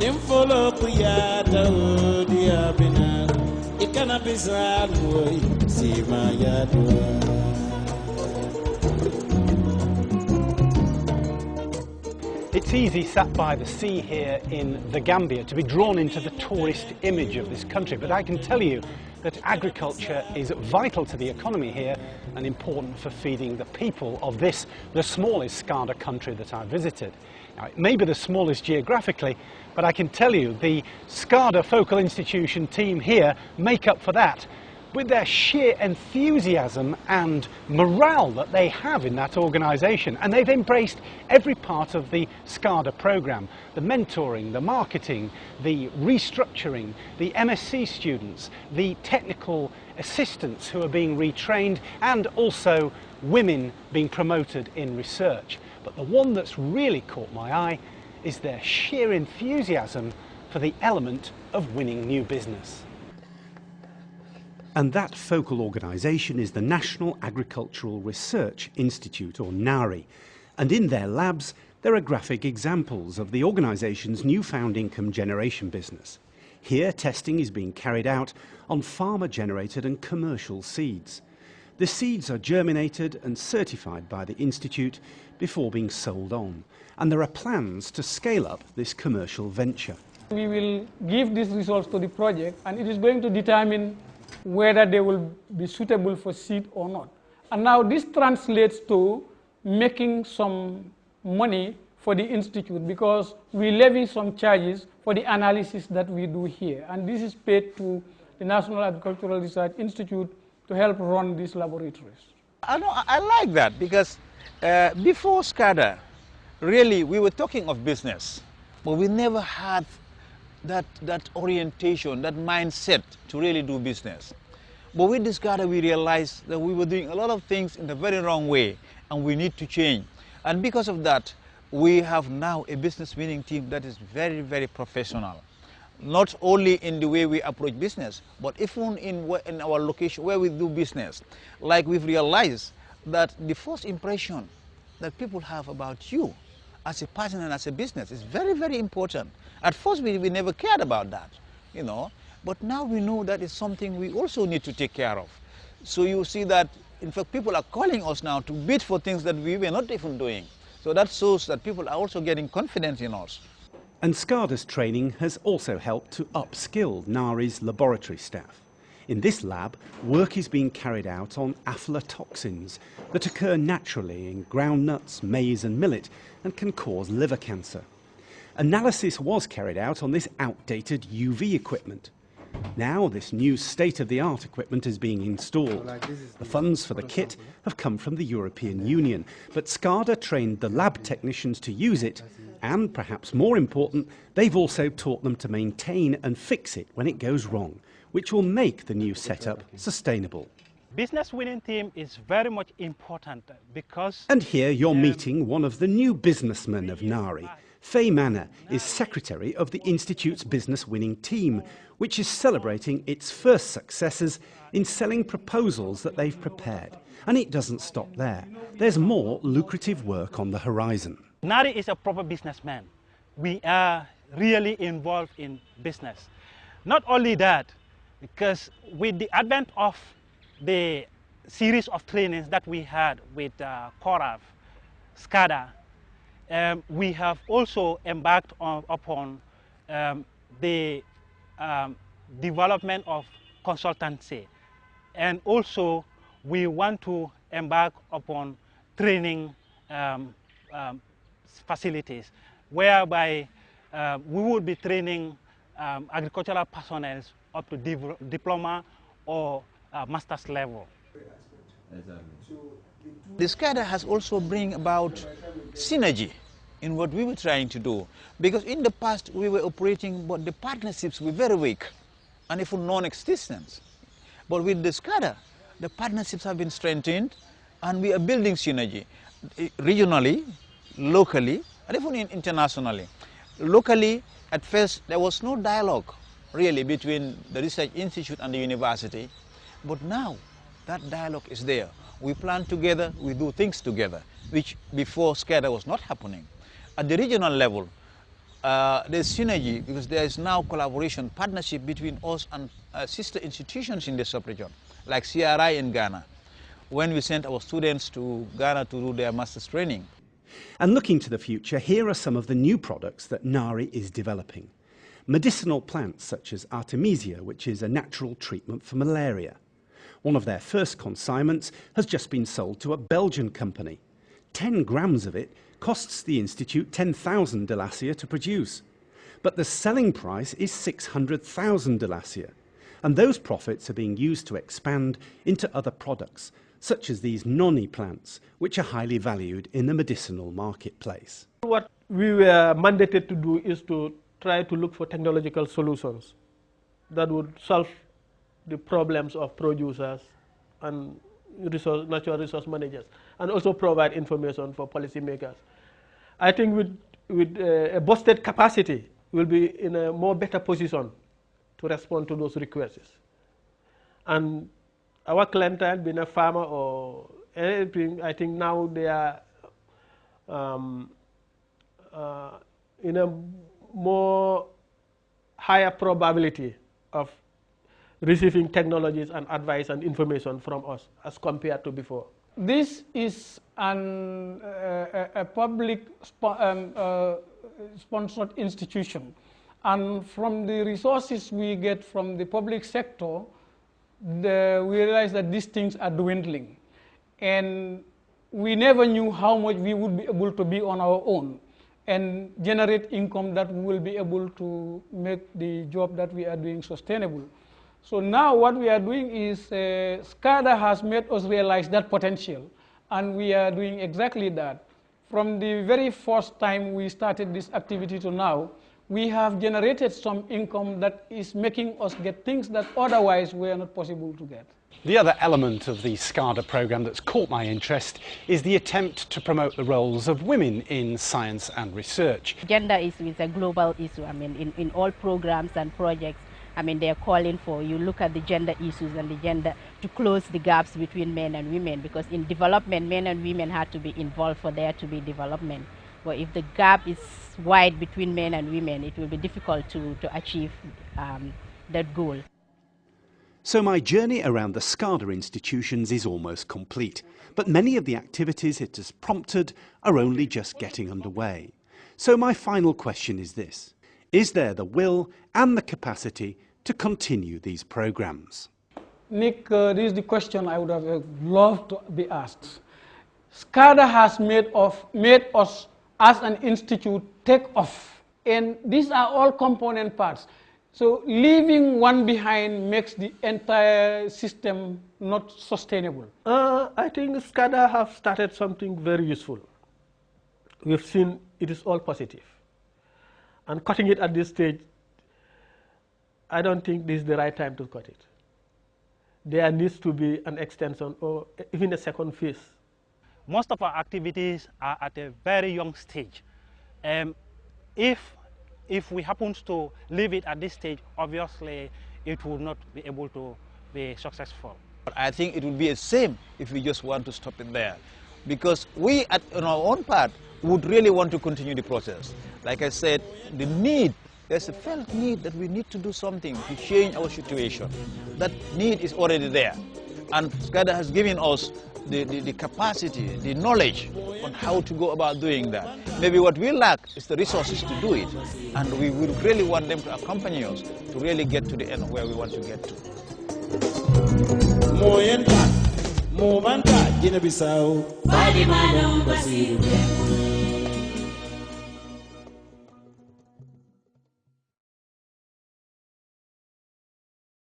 Nimfolo kuyata udia bina ikana bizar boy sima yadwa. It's easy, sat by the sea here in the Gambia, to be drawn into the tourist image of this country, but I can tell you that agriculture is vital to the economy here and important for feeding the people of this, the smallest Scarda country that I visited. Now, it may be the smallest geographically, but I can tell you the Scarda Focal Institution team here make up for that with their sheer enthusiasm and morale that they have in that organisation. And they've embraced every part of the Scarda programme, the mentoring, the marketing, the restructuring, the MSc students, the technical assistants who are being retrained, and also women being promoted in research. But the one that's really caught my eye is their sheer enthusiasm for the element of winning new business. And that focal organisation is the National Agricultural Research Institute, or NARI. And in their labs, there are graphic examples of the organisation's newfound income generation business. Here, testing is being carried out on farmer-generated and commercial seeds. The seeds are germinated and certified by the Institute before being sold on. And there are plans to scale up this commercial venture. We will give these results to the project, and it is going to determine whether they will be suitable for seed or not. And now this translates to making some money for the institute, because we levy some charges for the analysis that we do here. And this is paid to the National Agricultural Research Institute to help run these laboratories. I like that, because before Scarda, really we were talking of business, but we never had that orientation, that mindset to really do business. But with this Scarda, we realized that we were doing a lot of things in the very wrong way, and we need to change. And because of that, we have now a business winning team that is very, very professional. Not only in the way we approach business, but even in our location where we do business. Like, we've realized that the first impression that people have about you as a person and as a business is very, very important. At first, we never cared about that, you know, but now we know that is something we also need to take care of. So you see that, in fact, people are calling us now to bid for things that we were not even doing. So that shows that people are also getting confidence in us. And Scarda's training has also helped to upskill NARI's laboratory staff. In this lab, work is being carried out on aflatoxins that occur naturally in groundnuts, maize and millet and can cause liver cancer. Analysis was carried out on this outdated UV equipment. Now this new state-of-the-art equipment is being installed. The funds for the kit have come from the European Union, but Scarda trained the lab technicians to use it, and perhaps more important, they've also taught them to maintain and fix it when it goes wrong, which will make the new setup sustainable. Business winning team is very much important because... And here you're meeting one of the new businessmen of NARI. Faye Manor is secretary of the Institute's business winning team, which is celebrating its first successes in selling proposals that they've prepared. And it doesn't stop there. There's more lucrative work on the horizon. NARI is a proper businessman. We are really involved in business. Not only that, because with the advent of the series of trainings that we had with Korav, Scarda, we have also embarked upon the development of consultancy, and also we want to embark upon training facilities, whereby we will be training agricultural personnel up to diploma or master's level. The Scarda has also bring about synergy in what we were trying to do, because in the past we were operating, but the partnerships were very weak and even non-existent. But with the Scarda, the partnerships have been strengthened, and we are building synergy regionally, locally, and even internationally. Locally, at first, there was no dialogue really between the research institute and the university, but now that dialogue is there. We plan together, we do things together, which before Scarda was not happening. At the regional level, there's synergy because there is now collaboration, partnership between us and sister institutions in the sub-region, like CRI in Ghana, when we sent our students to Ghana to do their master's training. And looking to the future, here are some of the new products that NARI is developing. Medicinal plants such as Artemisia, which is a natural treatment for malaria. One of their first consignments has just been sold to a Belgian company. 10 grams of it costs the Institute 10,000 Delacia to produce. But the selling price is 600,000 Delacia. And those profits are being used to expand into other products, such as these noni plants, which are highly valued in the medicinal marketplace. What we were mandated to do is to try to look for technological solutions that would solve the problems of producers and natural resource managers, and also provide information for policymakers. I think with a boosted capacity, we'll be in a more better position to respond to those requests. And our clientele, being a farmer or anything, I think now they are in a more higher probability of receiving technologies and advice and information from us as compared to before. This is a public sponsored institution, and from the resources we get from the public sector, we realize that these things are dwindling, and we never knew how much we would be able to be on our own and generate income that will be able to make the job that we are doing sustainable. So now what we are doing is Scarda has made us realize that potential, and we are doing exactly that. From the very first time we started this activity to now, we have generated some income that is making us get things that otherwise were not possible to get. The other element of the Scarda programme that's caught my interest is the attempt to promote the roles of women in science and research. Gender is a global issue. I mean, in all programs and projects, I mean, they're calling for, you look at the gender issues and the gender, to close the gaps between men and women, because in development, men and women had to be involved for there to be development. But if the gap is wide between men and women, it will be difficult to achieve that goal. So my journey around the Scarda institutions is almost complete, but many of the activities it has prompted are only just getting underway. So my final question is this: is there the will and the capacity to continue these programs? Nick, this is the question I would have loved to be asked. Scarda has made us as an institute take off, and these are all component parts. So leaving one behind makes the entire system not sustainable. I think Scarda have started something very useful. We've seen it is all positive. And cutting it at this stage, I don't think this is the right time to cut it. There needs to be an extension or even a second phase. Most of our activities are at a very young stage. If we happen to leave it at this stage, obviously it will not be able to be successful. But I think it would be a shame if we just want to stop it there, because we on our own part would really want to continue the process. Like I said, there's a felt need that we need to do something to change our situation. That need is already there. And Scarda has given us the capacity, the knowledge on how to go about doing that. Maybe what we lack is the resources to do it. And we would really want them to accompany us to really get to the end of where we want to get to. Moyenta, Movanta, Guinea-Bissau,